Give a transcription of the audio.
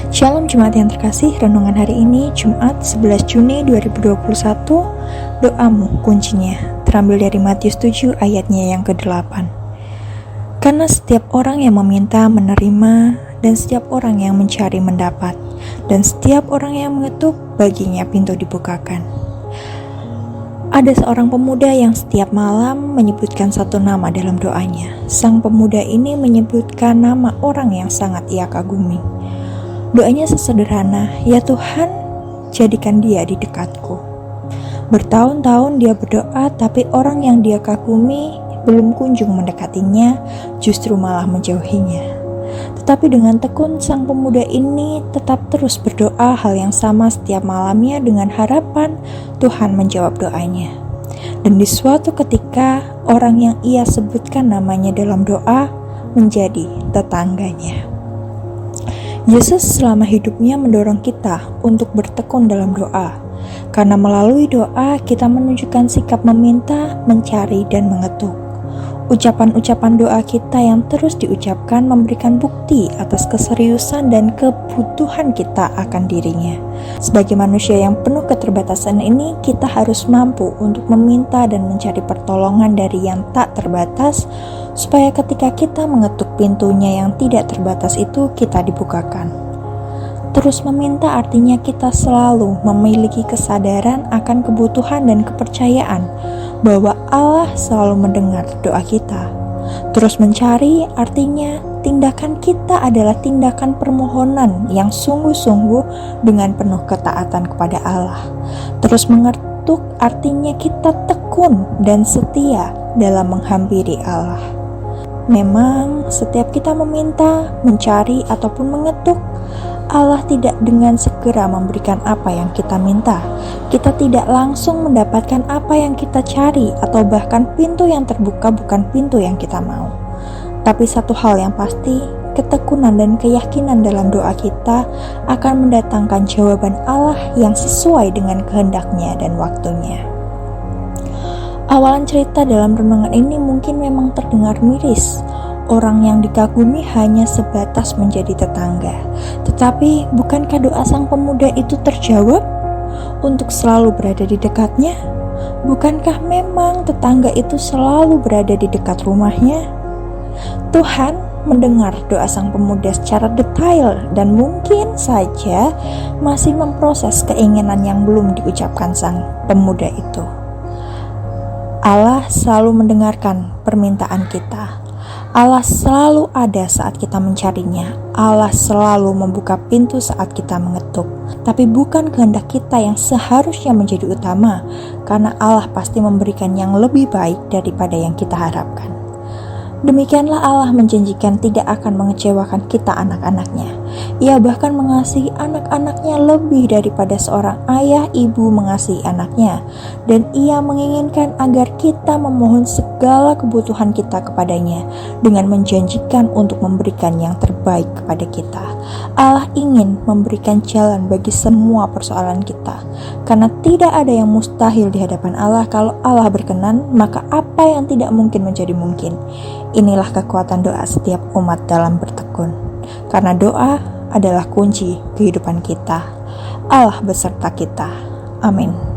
Shalom Jemaat yang terkasih, renungan hari ini Jumat 11 Juni 2021. Doamu kuncinya terambil dari Matius 7 ayatnya yang ke-8. Karena setiap orang yang meminta menerima, dan setiap orang yang mencari mendapat, dan setiap orang yang mengetuk baginya pintu dibukakan. Ada seorang pemuda yang setiap malam menyebutkan satu nama dalam doanya. Sang pemuda ini menyebutkan nama orang yang sangat ia kagumi. Doanya sesederhana, "Ya Tuhan, jadikan dia di dekatku." Bertahun-tahun dia berdoa, tapi orang yang dia kagumi belum kunjung mendekatinya, justru malah menjauhinya. Tetapi dengan tekun sang pemuda ini tetap terus berdoa hal yang sama setiap malamnya dengan harapan Tuhan menjawab doanya. Dan di suatu ketika, orang yang ia sebutkan namanya dalam doa menjadi tetangganya. Yesus selama hidupnya mendorong kita untuk bertekun dalam doa, karena melalui doa kita menunjukkan sikap meminta, mencari, dan mengetuk. Ucapan-ucapan doa kita yang terus diucapkan memberikan bukti atas keseriusan dan kebutuhan kita akan dirinya. Sebagai manusia yang penuh keterbatasan ini, kita harus mampu untuk meminta dan mencari pertolongan dari yang tak terbatas, supaya ketika kita mengetuk pintunya yang tidak terbatas itu, kita dibukakan. Terus meminta artinya kita selalu memiliki kesadaran akan kebutuhan dan kepercayaan bahwa Allah selalu mendengar doa kita. Terus mencari artinya tindakan kita adalah tindakan permohonan yang sungguh-sungguh dengan penuh ketaatan kepada Allah. Terus mengetuk artinya kita tekun dan setia dalam menghampiri Allah. Memang setiap kita meminta, mencari, ataupun mengetuk, Allah tidak dengan segera memberikan apa yang kita minta. Kita tidak langsung mendapatkan apa yang kita cari, atau bahkan pintu yang terbuka bukan pintu yang kita mau. Tapi satu hal yang pasti, ketekunan dan keyakinan dalam doa kita akan mendatangkan jawaban Allah yang sesuai dengan kehendaknya dan waktunya. Awalan cerita dalam renungan ini mungkin memang terdengar miris. Orang yang dikagumi hanya sebatas menjadi tetangga. Tetapi bukankah doa sang pemuda itu terjawab untuk selalu berada di dekatnya? Bukankah memang tetangga itu selalu berada di dekat rumahnya? Tuhan mendengar doa sang pemuda secara detail dan mungkin saja masih memproses keinginan yang belum diucapkan sang pemuda itu. Allah selalu mendengarkan permintaan kita. Allah selalu ada saat kita mencarinya. Allah selalu membuka pintu saat kita mengetuk. Tapi bukan kehendak kita yang seharusnya menjadi utama, karena Allah pasti memberikan yang lebih baik daripada yang kita harapkan. Demikianlah Allah menjanjikan tidak akan mengecewakan kita anak-anaknya. Ia bahkan mengasihi anak-anaknya lebih daripada seorang ayah ibu mengasihi anaknya. Dan ia menginginkan agar kita memohon segala kebutuhan kita kepadanya dengan menjanjikan untuk memberikan yang terbaik kepada kita. Allah ingin memberikan jalan bagi semua persoalan kita. Karena tidak ada yang mustahil di hadapan Allah. Kalau Allah berkenan, maka apa yang tidak mungkin menjadi mungkin. Inilah kekuatan doa setiap umat dalam bertekun. Karena doa adalah kunci kehidupan kita. Allah beserta kita. Amin.